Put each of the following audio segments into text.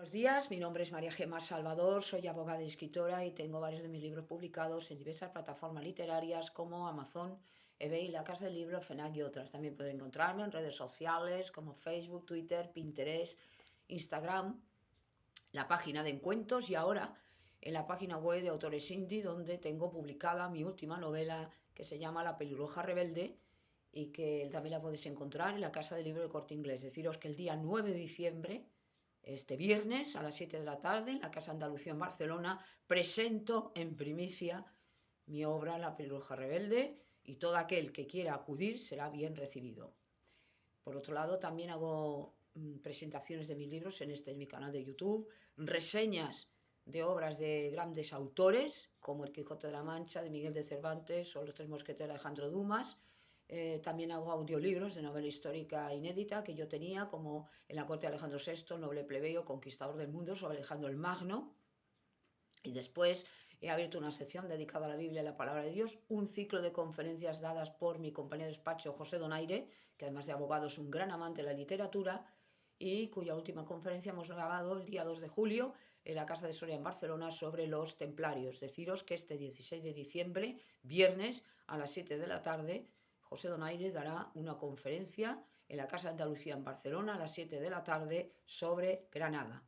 Buenos días, mi nombre es María Gemma Salvador, soy abogada y escritora y tengo varios de mis libros publicados en diversas plataformas literarias como Amazon, eBay, La Casa del Libro, FNAC y otras. También pueden encontrarme en redes sociales como Facebook, Twitter, Pinterest, Instagram, la página de encuentros y ahora en la página web de Autores Indie, donde tengo publicada mi última novela que se llama La Pelirroja Rebelde y que también la podéis encontrar en la Casa del Libro del Corte Inglés. Deciros que el día 9 de diciembre, este viernes a las 7 de la tarde, en la Casa Andalucía en Barcelona, presento en primicia mi obra La Pelirroja Rebelde y todo aquel que quiera acudir será bien recibido. Por otro lado, también hago presentaciones de mis libros en mi canal de YouTube, reseñas de obras de grandes autores, como El Quijote de la Mancha, de Miguel de Cervantes, o Los Tres Mosqueteros de Alejandro Dumas. También hago audiolibros de novela histórica inédita que yo tenía, como En la corte de Alejandro VI, Noble plebeyo, Conquistador del mundo, sobre Alejandro el Magno. Y después he abierto una sección dedicada a la Biblia y la Palabra de Dios, un ciclo de conferencias dadas por mi compañero de despacho José Donaire, que además de abogado es un gran amante de la literatura, y cuya última conferencia hemos grabado el día 2 de julio en la Casa de Soria en Barcelona sobre los templarios. Deciros que este 16 de diciembre, viernes, a las 7 de la tarde, José Donaire dará una conferencia en la Casa de Andalucía en Barcelona a las 7 de la tarde sobre Granada.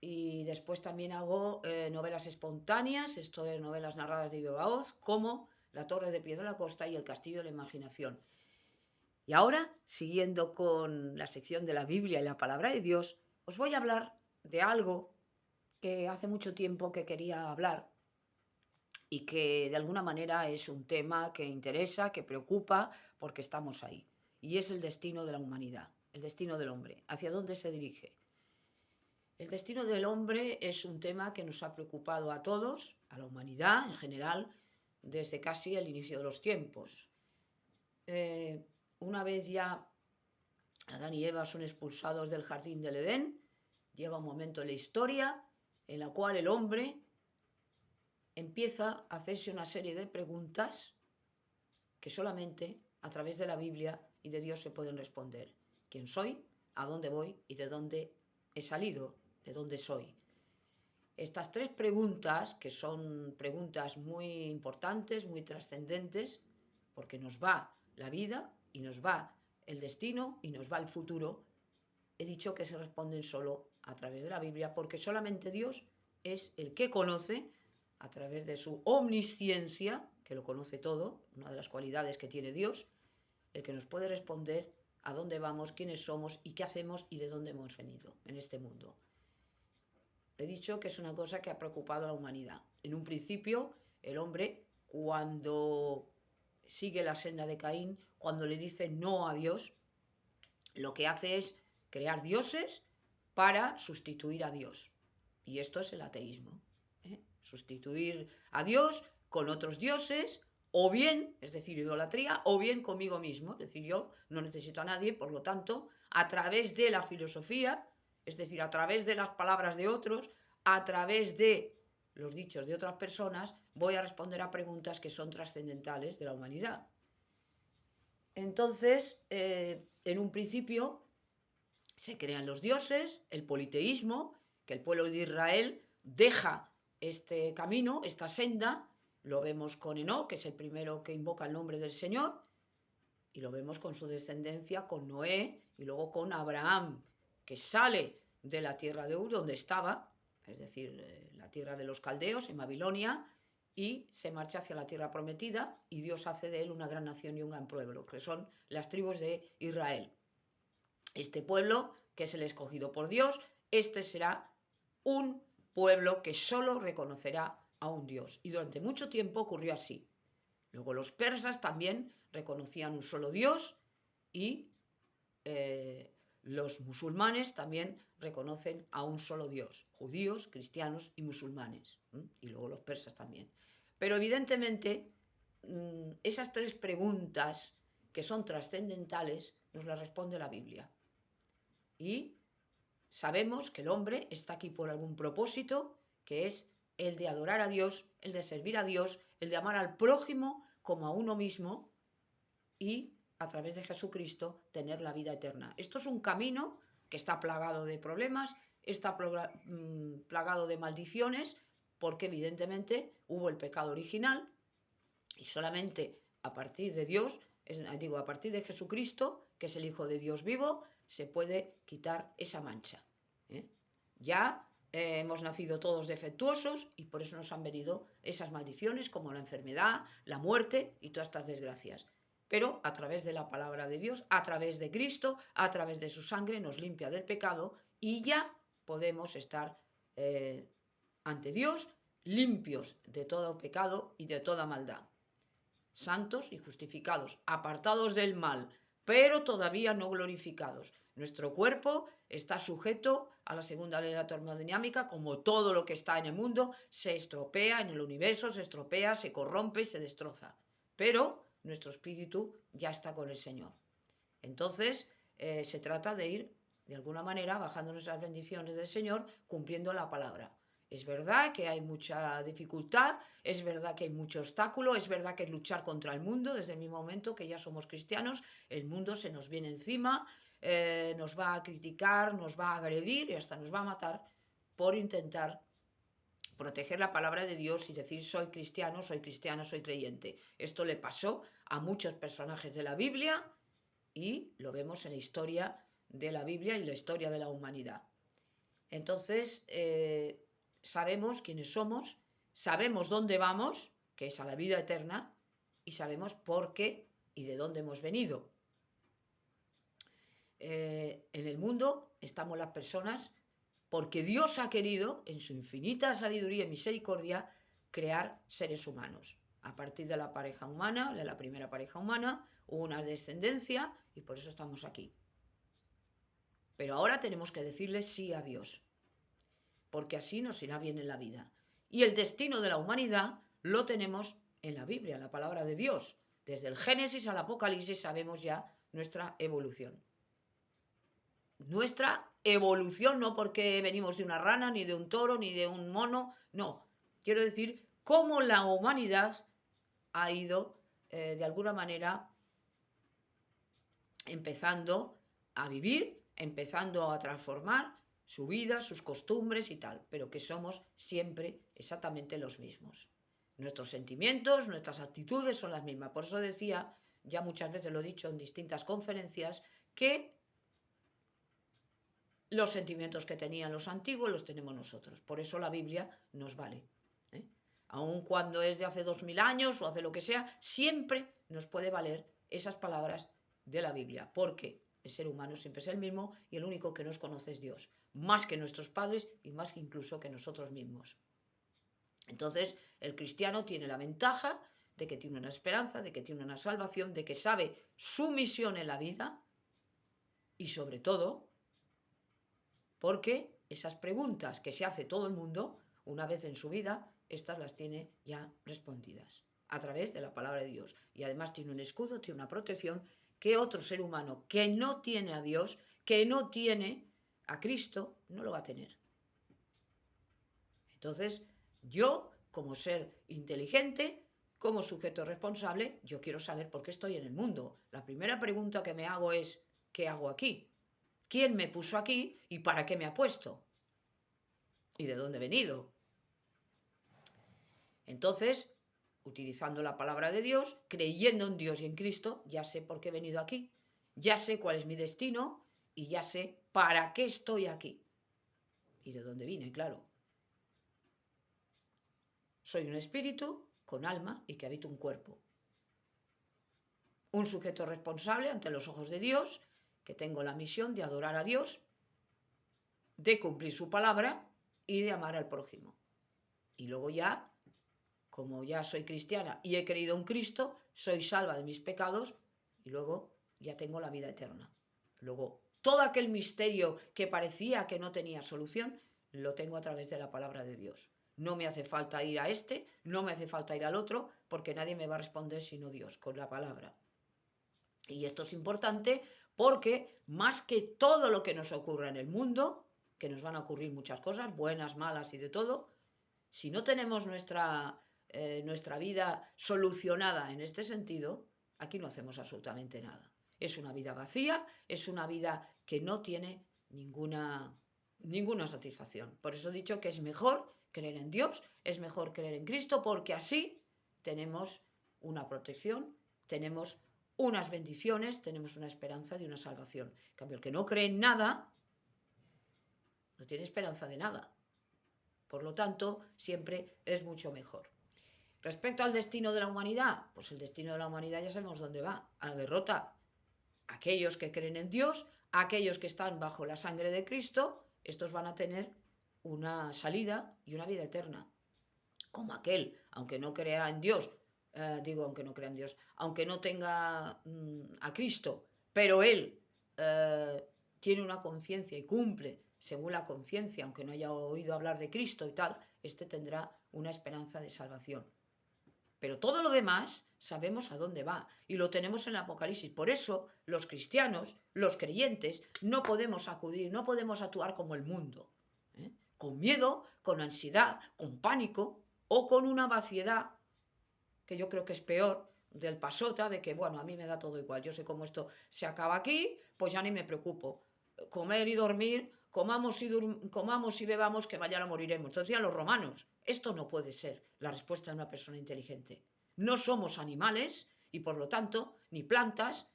Y después también hago novelas espontáneas, esto de novelas narradas de viva voz, como La Torre de Piedra de la Costa y El Castillo de la Imaginación. Y ahora, siguiendo con la sección de la Biblia y la Palabra de Dios, os voy a hablar de algo que hace mucho tiempo que quería hablar y que de alguna manera es un tema que interesa, que preocupa, porque estamos ahí. Y es el destino de la humanidad, el destino del hombre, hacia dónde se dirige. El destino del hombre es un tema que nos ha preocupado a todos, a la humanidad en general, desde casi el inicio de los tiempos. Una vez ya Adán y Eva son expulsados del jardín del Edén, llega un momento en la historia en la cual el hombre empieza a hacerse una serie de preguntas que solamente a través de la Biblia y de Dios se pueden responder. ¿Quién soy? ¿A dónde voy? ¿Y de dónde he salido? ¿De dónde soy? Estas tres preguntas, que son preguntas muy importantes, muy trascendentes, porque nos va la vida y nos va el destino y nos va el futuro, he dicho que se responden solo a través de la Biblia, porque solamente Dios es el que conoce, a través de su omnisciencia, que lo conoce todo, una de las cualidades que tiene Dios, el que nos puede responder a dónde vamos, quiénes somos y qué hacemos y de dónde hemos venido en este mundo. He dicho que es una cosa que ha preocupado a la humanidad. En un principio, el hombre, cuando sigue la senda de Caín, cuando le dice no a Dios, lo que hace es crear dioses para sustituir a Dios. Y esto es el ateísmo. Sustituir a Dios con otros dioses, o bien, es decir, idolatría, o bien conmigo mismo. Es decir, yo no necesito a nadie, por lo tanto, a través de la filosofía, es decir, a través de las palabras de otros, a través de los dichos de otras personas, voy a responder a preguntas que son trascendentales de la humanidad. Entonces, en un principio, se crean los dioses, el politeísmo, que el pueblo de Israel deja este camino, esta senda, lo vemos con Enoc, que es el primero que invoca el nombre del Señor, y lo vemos con su descendencia, con Noé, y luego con Abraham, que sale de la tierra de Ur, donde estaba, es decir, la tierra de los caldeos, en Babilonia, y se marcha hacia la tierra prometida, y Dios hace de él una gran nación y un gran pueblo, que son las tribus de Israel. Este pueblo, que es el escogido por Dios, este será un pueblo que solo reconocerá a un Dios. Y durante mucho tiempo ocurrió así. Luego los persas también reconocían un solo Dios y los musulmanes también reconocen a un solo Dios, judíos, cristianos y musulmanes, y luego los persas también. Pero evidentemente esas tres preguntas que son trascendentales nos las responde la Biblia. Y sabemos que el hombre está aquí por algún propósito, que es el de adorar a Dios, el de servir a Dios, el de amar al prójimo como a uno mismo y a través de Jesucristo tener la vida eterna. Esto es un camino que está plagado de problemas, está plagado de maldiciones porque evidentemente hubo el pecado original y solamente a partir de Dios, a partir de Jesucristo, que es el Hijo de Dios vivo, se puede quitar esa mancha. Ya hemos nacido todos defectuosos y por eso nos han venido esas maldiciones como la enfermedad, la muerte y todas estas desgracias. Pero a través de la palabra de Dios, a través de Cristo, a través de su sangre, nos limpia del pecado y ya podemos estar ante Dios limpios de todo pecado y de toda maldad. Santos y justificados, apartados del mal, pero todavía no glorificados. Nuestro cuerpo está sujeto a la segunda ley de la termodinámica, como todo lo que está en el mundo se estropea en el universo, se estropea, se corrompe y se destroza. Pero nuestro espíritu ya está con el Señor. Entonces, se trata de ir, de alguna manera, bajando nuestras bendiciones del Señor, cumpliendo la palabra. Es verdad que hay mucha dificultad, es verdad que hay mucho obstáculo, es verdad que es luchar contra el mundo. Desde el mismo momento que ya somos cristianos, el mundo se nos viene encima, nos va a criticar, nos va a agredir y hasta nos va a matar por intentar proteger la palabra de Dios y decir soy cristiano, soy creyente. Esto le pasó a muchos personajes de la Biblia y lo vemos en la historia de la Biblia y la historia de la humanidad. Entonces, sabemos quiénes somos, sabemos dónde vamos, que es a la vida eterna, y sabemos por qué y de dónde hemos venido. En el mundo estamos las personas porque Dios ha querido, en su infinita sabiduría y misericordia, crear seres humanos. A partir de la pareja humana, de la primera pareja humana, hubo una descendencia y por eso estamos aquí. Pero ahora tenemos que decirle sí a Dios, porque así nos irá bien en la vida. Y el destino de la humanidad lo tenemos en la Biblia, en la palabra de Dios. Desde el Génesis al Apocalipsis sabemos ya nuestra evolución. Nuestra evolución, no porque venimos de una rana, ni de un toro, ni de un mono, no. Quiero decir, cómo la humanidad ha ido, de alguna manera, empezando a vivir, empezando a transformar su vida, sus costumbres y tal, pero que somos siempre exactamente los mismos. Nuestros sentimientos, nuestras actitudes son las mismas. Por eso decía, ya muchas veces lo he dicho en distintas conferencias, que los sentimientos que tenían los antiguos los tenemos nosotros. Por eso la Biblia nos vale. Aun cuando es de hace 2000 años o hace lo que sea, siempre nos puede valer esas palabras de la Biblia, porque el ser humano siempre es el mismo y el único que nos conoce es Dios, más que nuestros padres y más que incluso que nosotros mismos. Entonces, el cristiano tiene la ventaja de que tiene una esperanza, de que tiene una salvación, de que sabe su misión en la vida y sobre todo porque esas preguntas que se hace todo el mundo una vez en su vida, estas las tiene ya respondidas a través de la palabra de Dios. Y además tiene un escudo, tiene una protección que otro ser humano que no tiene a Dios, que no tiene a Cristo, no lo va a tener. Entonces, yo, como ser inteligente, como sujeto responsable, yo quiero saber por qué estoy en el mundo. La primera pregunta que me hago es, ¿qué hago aquí? ¿Quién me puso aquí y para qué me ha puesto? ¿Y de dónde he venido? Entonces, utilizando la palabra de Dios, creyendo en Dios y en Cristo, ya sé por qué he venido aquí, ya sé cuál es mi destino y ya sé para qué estoy aquí. Y de dónde vine, claro. Soy un espíritu con alma y que habita un cuerpo. Un sujeto responsable ante los ojos de Dios, que tengo la misión de adorar a Dios, de cumplir su palabra y de amar al prójimo. Y luego ya, como ya soy cristiana y he creído en Cristo, soy salva de mis pecados y luego ya tengo la vida eterna. Luego, todo aquel misterio que parecía que no tenía solución, lo tengo a través de la palabra de Dios. No me hace falta ir a este, no me hace falta ir al otro, porque nadie me va a responder sino Dios, con la palabra. Y esto es importante porque más que todo lo que nos ocurra en el mundo, que nos van a ocurrir muchas cosas, buenas, malas y de todo, si no tenemos nuestra vida solucionada en este sentido, aquí no hacemos absolutamente nada. Es una vida vacía, es una vida que no tiene ninguna satisfacción. Por eso he dicho que es mejor creer en Dios, es mejor creer en Cristo, porque así tenemos una protección, tenemos unas bendiciones, tenemos una esperanza de una salvación. En cambio, el que no cree en nada, no tiene esperanza de nada. Por lo tanto, siempre es mucho mejor. Respecto al destino de la humanidad, pues el destino de la humanidad ya sabemos dónde va, a la derrota. Aquellos que creen en Dios, aquellos que están bajo la sangre de Cristo, estos van a tener una salida y una vida eterna. Como aquel, aunque no crea en Dios, aunque no crea en Dios, aunque no tenga a Cristo, pero él tiene una conciencia y cumple según la conciencia, aunque no haya oído hablar de Cristo y tal, este tendrá una esperanza de salvación. Pero todo lo demás sabemos a dónde va y lo tenemos en el Apocalipsis. Por eso los cristianos, los creyentes, no podemos acudir, no podemos actuar como el mundo, con miedo, con ansiedad, con pánico o con una vaciedad, que yo creo que es peor, del pasota, de que, bueno, a mí me da todo igual, yo sé cómo esto se acaba aquí, pues ya ni me preocupo. Comer y dormir, comamos y bebamos, que mañana moriremos. Entonces decían los romanos, esto no puede ser la respuesta de una persona inteligente. No somos animales y por lo tanto ni plantas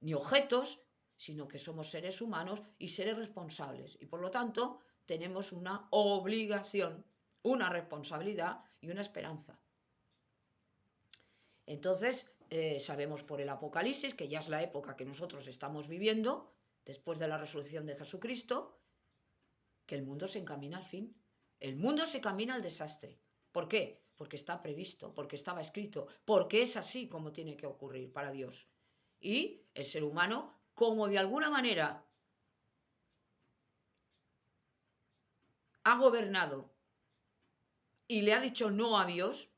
ni objetos, sino que somos seres humanos y seres responsables. Y por lo tanto tenemos una obligación, una responsabilidad y una esperanza. Entonces, sabemos por el Apocalipsis, que ya es la época que nosotros estamos viviendo, después de la resurrección de Jesucristo, que el mundo se encamina al fin. El mundo se camina al desastre. ¿Por qué? Porque está previsto, porque estaba escrito, porque es así como tiene que ocurrir para Dios. Y el ser humano, como de alguna manera ha gobernado y le ha dicho no a Dios,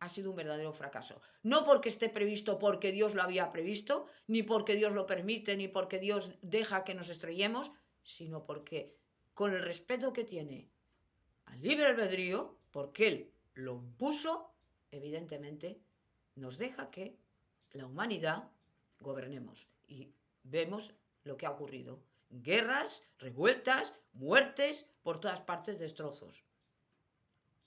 ha sido un verdadero fracaso. No porque esté previsto porque Dios lo había previsto, ni porque Dios lo permite, ni porque Dios deja que nos estrellemos, sino porque con el respeto que tiene al libre albedrío, porque Él lo impuso, evidentemente nos deja que la humanidad gobernemos. Y vemos lo que ha ocurrido. Guerras, revueltas, muertes, por todas partes destrozos.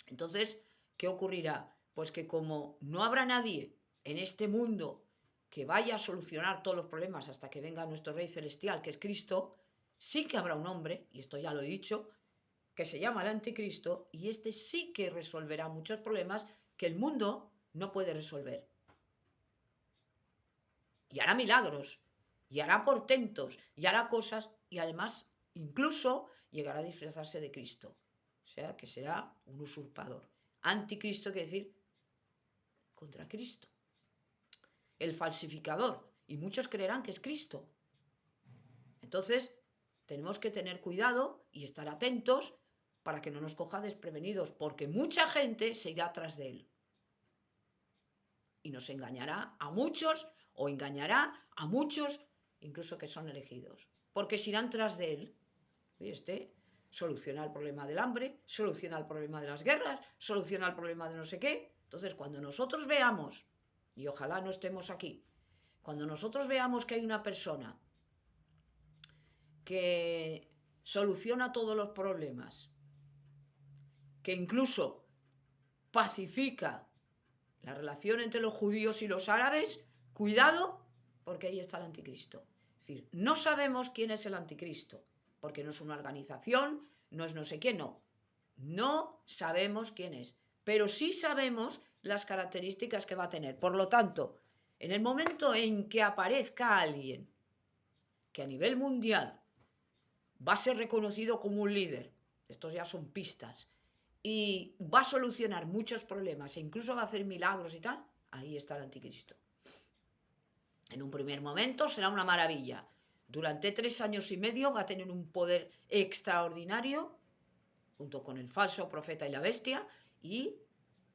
Entonces, ¿qué ocurrirá? Pues que como no habrá nadie en este mundo que vaya a solucionar todos los problemas hasta que venga nuestro Rey Celestial, que es Cristo, sí que habrá un hombre, y esto ya lo he dicho, que se llama el Anticristo, y este sí que resolverá muchos problemas que el mundo no puede resolver. Y hará milagros, y hará portentos, y hará cosas, y además incluso llegará a disfrazarse de Cristo. O sea, que será un usurpador. Anticristo quiere decir contra Cristo. El falsificador. Y muchos creerán que es Cristo. Entonces, tenemos que tener cuidado y estar atentos para que no nos coja desprevenidos, porque mucha gente se irá tras de él. Y nos engañará a muchos o engañará a muchos, incluso que son elegidos. Porque se irán tras de él. Este soluciona el problema del hambre, soluciona el problema de las guerras, soluciona el problema de no sé qué. Entonces, cuando nosotros veamos, y ojalá no estemos aquí, cuando nosotros veamos que hay una persona que soluciona todos los problemas, que incluso pacifica la relación entre los judíos y los árabes, cuidado, porque ahí está el anticristo. Es decir, no sabemos quién es el anticristo, porque no es una organización, no es no sé quién, no. No sabemos quién es, pero sí sabemos las características que va a tener. Por lo tanto, en el momento en que aparezca alguien que a nivel mundial va a ser reconocido como un líder, estos ya son pistas, y va a solucionar muchos problemas e incluso va a hacer milagros y tal, ahí está el anticristo. En un primer momento será una maravilla. Durante 3 años y medio va a tener un poder extraordinario, junto con el falso profeta y la bestia, y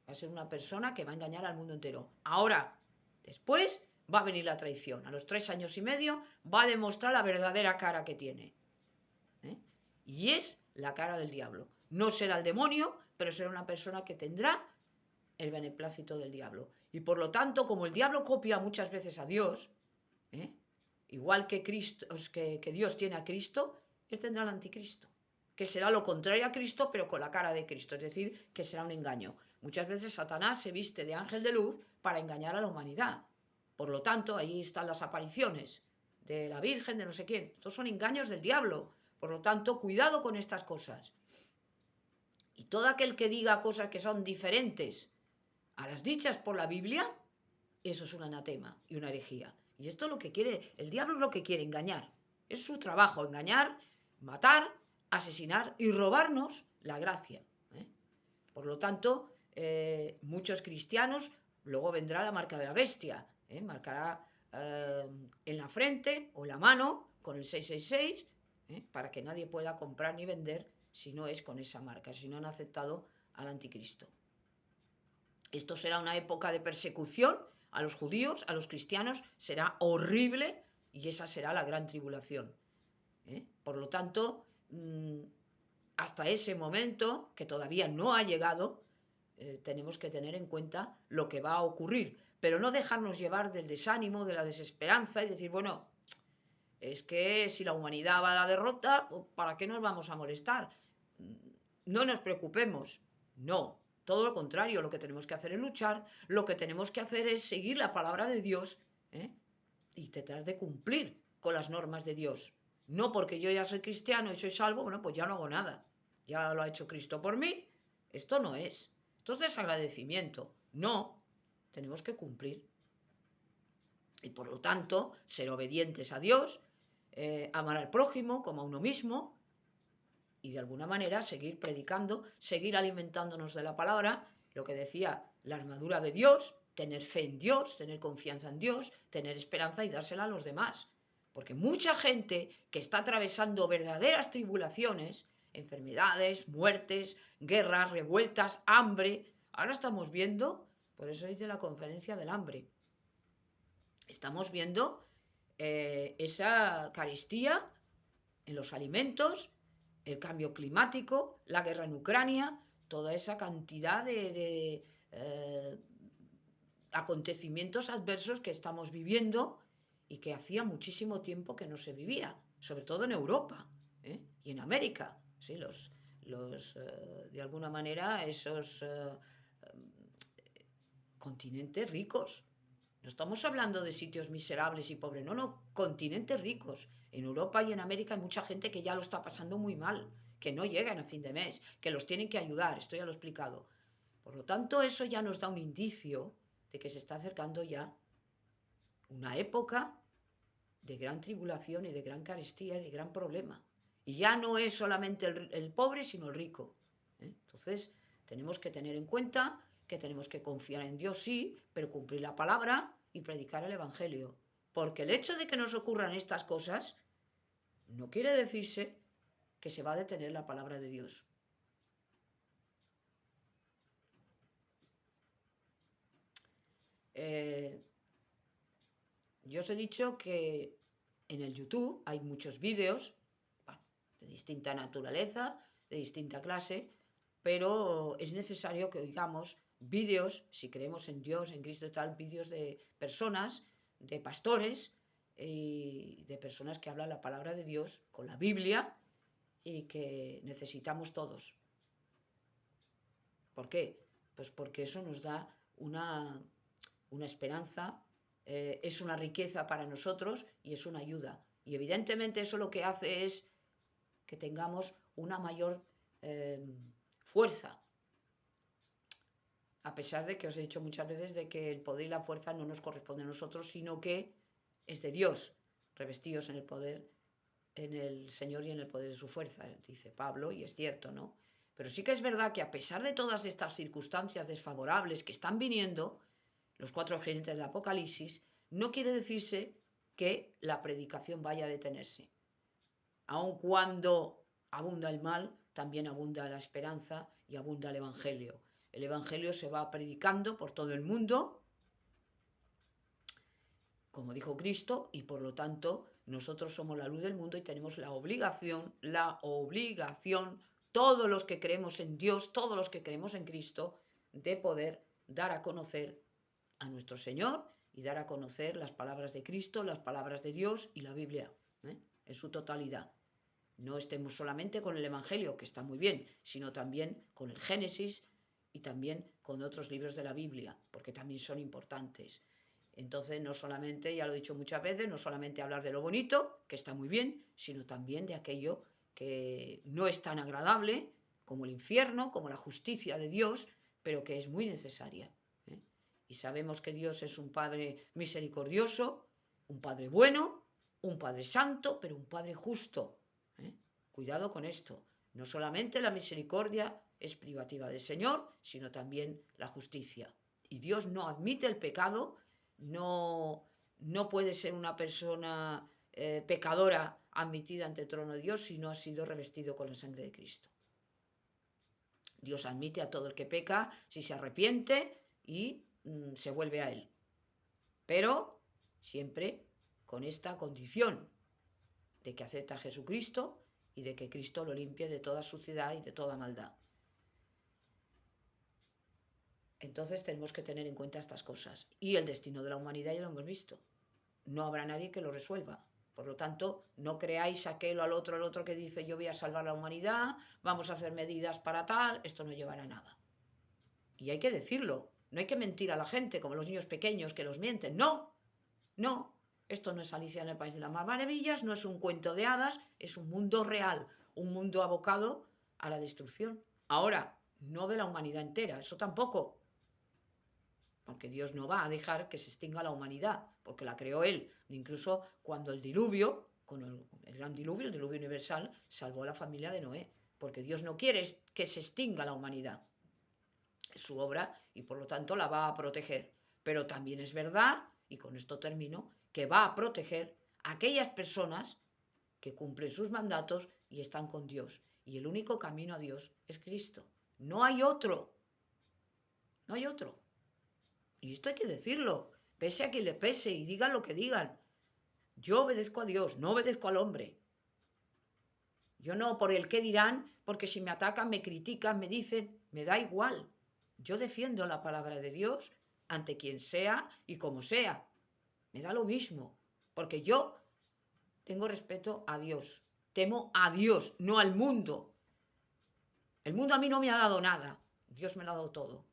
va a ser una persona que va a engañar al mundo entero. Ahora, después va a venir la traición. A los 3 años y medio va a demostrar la verdadera cara que tiene. Y es la cara del diablo. No será el demonio, pero será una persona que tendrá el beneplácito del diablo. Y por lo tanto, como el diablo copia muchas veces a Dios, igual que Dios tiene a Cristo, él tendrá el anticristo. que será lo contrario a Cristo, pero con la cara de Cristo, es decir, que será un engaño. Muchas veces Satanás se viste de ángel de luz para engañar a la humanidad. Por lo tanto, ahí están las apariciones de la Virgen, de no sé quién. Estos son engaños del diablo. Por lo tanto, cuidado con estas cosas. Y todo aquel que diga cosas que son diferentes a las dichas por la Biblia, eso es un anatema y una herejía. Y esto es lo que quiere, el diablo es lo que quiere, engañar. Es su trabajo, engañar, matar, asesinar y robarnos la gracia. Por lo tanto, muchos cristianos, luego vendrá la marca de la bestia, marcará en la frente o en la mano con el 666, para que nadie pueda comprar ni vender si no es con esa marca, si no han aceptado al anticristo. Esto será una época de persecución a los judíos, a los cristianos, será horrible y esa será la gran tribulación. Por lo tanto, hasta ese momento, que todavía no ha llegado, tenemos que tener en cuenta lo que va a ocurrir, pero no dejarnos llevar del desánimo, de la desesperanza y decir, bueno, es que si la humanidad va a la derrota, ¿para qué nos vamos a molestar? No nos preocupemos, no. Todo lo contrario, lo que tenemos que hacer es luchar, lo que tenemos que hacer es seguir la palabra de Dios y tratar de cumplir con las normas de Dios. No porque yo ya soy cristiano y soy salvo, bueno, pues ya no hago nada. Ya lo ha hecho Cristo por mí. Esto no es. Esto es desagradecimiento. No, tenemos que cumplir. Y por lo tanto, ser obedientes a Dios, amar al prójimo como a uno mismo, y de alguna manera seguir predicando, seguir alimentándonos de la palabra, lo que decía, la armadura de Dios, tener fe en Dios, tener confianza en Dios, tener esperanza y dársela a los demás. Porque mucha gente que está atravesando verdaderas tribulaciones, enfermedades, muertes, guerras, revueltas, hambre, ahora estamos viendo, por eso dice la conferencia del hambre, estamos viendo esa carestía en los alimentos, el cambio climático, la guerra en Ucrania, toda esa cantidad de acontecimientos adversos que estamos viviendo y que hacía muchísimo tiempo que no se vivía, sobre todo en Europa y en América. ¿Sí? De alguna manera, esos continentes ricos. No estamos hablando de sitios miserables y pobres, no, continentes ricos. En Europa y en América hay mucha gente que ya lo está pasando muy mal, que no llegan a fin de mes, que los tienen que ayudar, esto ya lo he explicado. Por lo tanto, eso ya nos da un indicio de que se está acercando ya una época de gran tribulación y de gran carestía y de gran problema. Y ya no es solamente el pobre, sino el rico. Entonces, tenemos que tener en cuenta que tenemos que confiar en Dios, sí, pero cumplir la palabra y predicar el Evangelio. Porque el hecho de que nos ocurran estas cosas no quiere decirse que se va a detener la palabra de Dios. Yo os he dicho que en el YouTube hay muchos vídeos de distinta naturaleza, de distinta clase, pero es necesario que oigamos vídeos, si creemos en Dios, en Cristo y tal, vídeos de personas, de pastores y de personas que hablan la palabra de Dios con la Biblia y que necesitamos todos. ¿Por qué? Pues porque eso nos da una esperanza, es una riqueza para nosotros y es una ayuda. Y evidentemente eso lo que hace es que tengamos una mayor fuerza. A pesar de que os he dicho muchas veces de que el poder y la fuerza no nos corresponde a nosotros, sino que es de Dios, revestidos en el poder, en el Señor y en el poder de su fuerza, dice Pablo, y es cierto, ¿no? Pero sí que es verdad que a pesar de todas estas circunstancias desfavorables que están viniendo, los 4 jinetes del Apocalipsis, no quiere decirse que la predicación vaya a detenerse. Aun cuando abunda el mal, también abunda la esperanza y abunda el Evangelio. El Evangelio se va predicando por todo el mundo, como dijo Cristo, y por lo tanto nosotros somos la luz del mundo y tenemos la obligación, todos los que creemos en Dios, todos los que creemos en Cristo, de poder dar a conocer a nuestro Señor y dar a conocer las palabras de Cristo, las palabras de Dios y la Biblia, en su totalidad. no estemos solamente con el Evangelio, que está muy bien, sino también con el Génesis y también con otros libros de la Biblia, porque también son importantes. Entonces, no solamente, ya lo he dicho muchas veces, no solamente hablar de lo bonito, que está muy bien, sino también de aquello que no es tan agradable, como el infierno, como la justicia de Dios, pero que es muy necesaria. Y sabemos que Dios es un Padre misericordioso, un Padre bueno, un Padre santo, pero un Padre justo. Cuidado con esto. No solamente la misericordia es privativa del Señor, sino también la justicia. Y Dios no admite el pecado, no puede ser una persona pecadora admitida ante el trono de Dios si no ha sido revestido con la sangre de Cristo. Dios admite a todo el que peca si se arrepiente y se vuelve a Él. Pero siempre con esta condición de que acepta a Jesucristo y de que Cristo lo limpie de toda suciedad y de toda maldad. Entonces tenemos que tener en cuenta estas cosas. Y el destino de la humanidad ya lo hemos visto. No habrá nadie que lo resuelva. Por lo tanto, no creáis aquello al otro que dice yo voy a salvar la humanidad, vamos a hacer medidas para tal, esto no llevará a nada. Y hay que decirlo, no hay que mentir a la gente como los niños pequeños que los mienten, no, esto no es Alicia en el País de las Maravillas, no es un cuento de hadas, es un mundo real, un mundo abocado a la destrucción. Ahora, no de la humanidad entera, eso tampoco, porque Dios no va a dejar que se extinga la humanidad, porque la creó Él. Incluso cuando el diluvio, con el gran diluvio, el diluvio universal, salvó a la familia de Noé, porque Dios no quiere que se extinga la humanidad. Es su obra y por lo tanto la va a proteger. Pero también es verdad, y con esto termino, que va a proteger a aquellas personas que cumplen sus mandatos y están con Dios. Y el único camino a Dios es Cristo. No hay otro. No hay otro. Y esto hay que decirlo, pese a quien le pese y digan lo que digan. Yo obedezco a Dios, no obedezco al hombre. Yo no por el qué dirán, porque si me atacan, me critican, me dicen, me da igual. Yo defiendo la palabra de Dios ante quien sea y como sea. Me da lo mismo, porque yo tengo respeto a Dios. Temo a Dios, no al mundo. El mundo a mí no me ha dado nada. Dios me lo ha dado todo.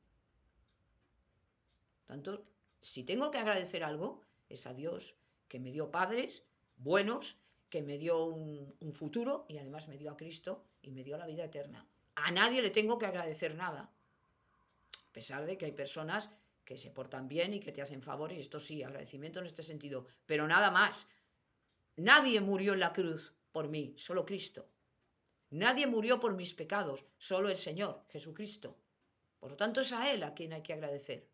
Tanto, si tengo que agradecer algo, es a Dios, que me dio padres buenos, que me dio un futuro y además me dio a Cristo y me dio la vida eterna. A nadie le tengo que agradecer nada. A pesar de que hay personas que se portan bien y que te hacen favores, y esto sí, agradecimiento en este sentido, pero nada más. Nadie murió en la cruz por mí, solo Cristo. Nadie murió por mis pecados, solo el Señor, Jesucristo. Por lo tanto, es a Él a quien hay que agradecer.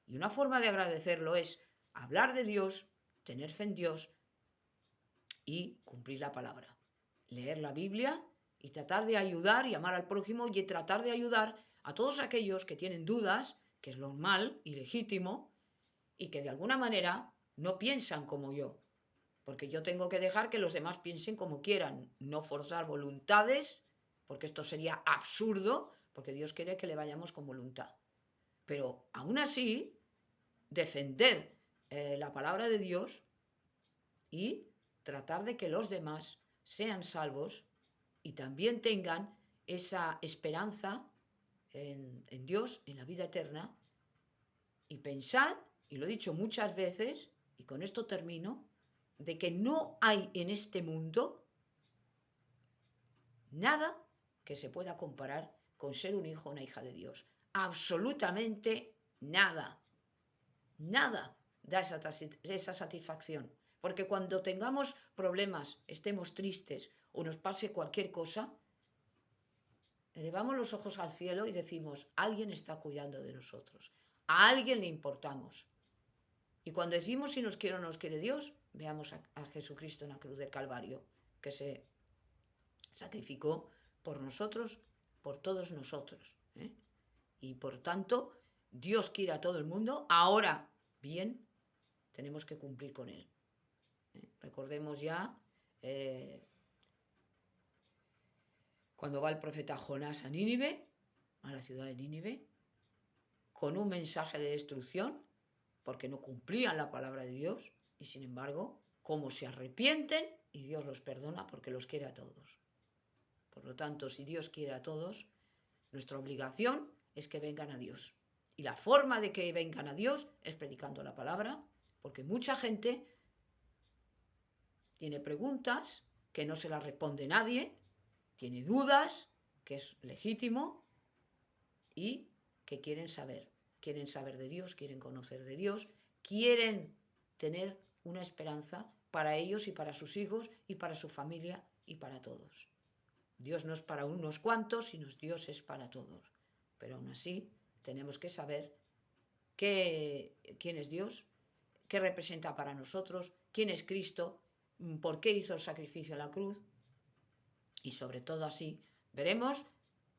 Y una forma de agradecerlo es hablar de Dios, tener fe en Dios y cumplir la palabra. Leer la Biblia y tratar de ayudar y amar al prójimo y tratar de ayudar a todos aquellos que tienen dudas, que es normal y legítimo, y que de alguna manera no piensan como yo. Porque yo tengo que dejar que los demás piensen como quieran, no forzar voluntades, porque esto sería absurdo, porque Dios quiere que le vayamos con voluntad. Pero aún así, defender la palabra de Dios y tratar de que los demás sean salvos y también tengan esa esperanza en Dios, en la vida eterna, y pensar, y lo he dicho muchas veces, y con esto termino, de que no hay en este mundo nada que se pueda comparar con ser un hijo o una hija de Dios. Absolutamente nada. Nada da esa satisfacción. Porque cuando tengamos problemas, estemos tristes o nos pase cualquier cosa, elevamos los ojos al cielo y decimos, alguien está cuidando de nosotros, a alguien le importamos. Y cuando decimos si nos quiere o no nos quiere Dios, veamos a Jesucristo en la cruz del Calvario, que se sacrificó por nosotros, por todos nosotros. Y por tanto, Dios quiere a todo el mundo. Ahora, bien, tenemos que cumplir con Él. Recordemos ya cuando va el profeta Jonás a Nínive, a la ciudad de Nínive, con un mensaje de destrucción, porque no cumplían la palabra de Dios, y sin embargo, cómo se arrepienten y Dios los perdona porque los quiere a todos. Por lo tanto, si Dios quiere a todos, nuestra obligación es que vengan a Dios. Y la forma de que vengan a Dios es predicando la palabra, porque mucha gente tiene preguntas que no se las responde nadie, tiene dudas, que es legítimo, y que quieren saber de Dios, quieren conocer de Dios, quieren tener una esperanza para ellos y para sus hijos y para su familia y para todos. Dios no es para unos cuantos, sino Dios es para todos. Pero aún así tenemos que saber quién es Dios, qué representa para nosotros, quién es Cristo, por qué hizo el sacrificio en la cruz, y sobre todo así veremos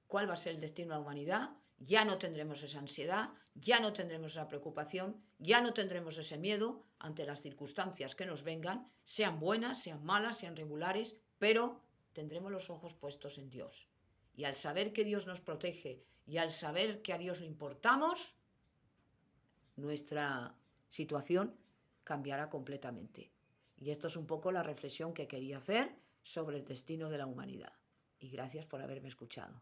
cuál va a ser el destino de la humanidad. Ya no tendremos esa ansiedad, ya no tendremos esa preocupación, ya no tendremos ese miedo ante las circunstancias que nos vengan, sean buenas, sean malas, sean regulares, pero tendremos los ojos puestos en Dios. Y al saber que Dios nos protege y al saber que a Dios le importamos, nuestra situación cambiará completamente. Y esto es un poco la reflexión que quería hacer sobre el destino de la humanidad. Y gracias por haberme escuchado.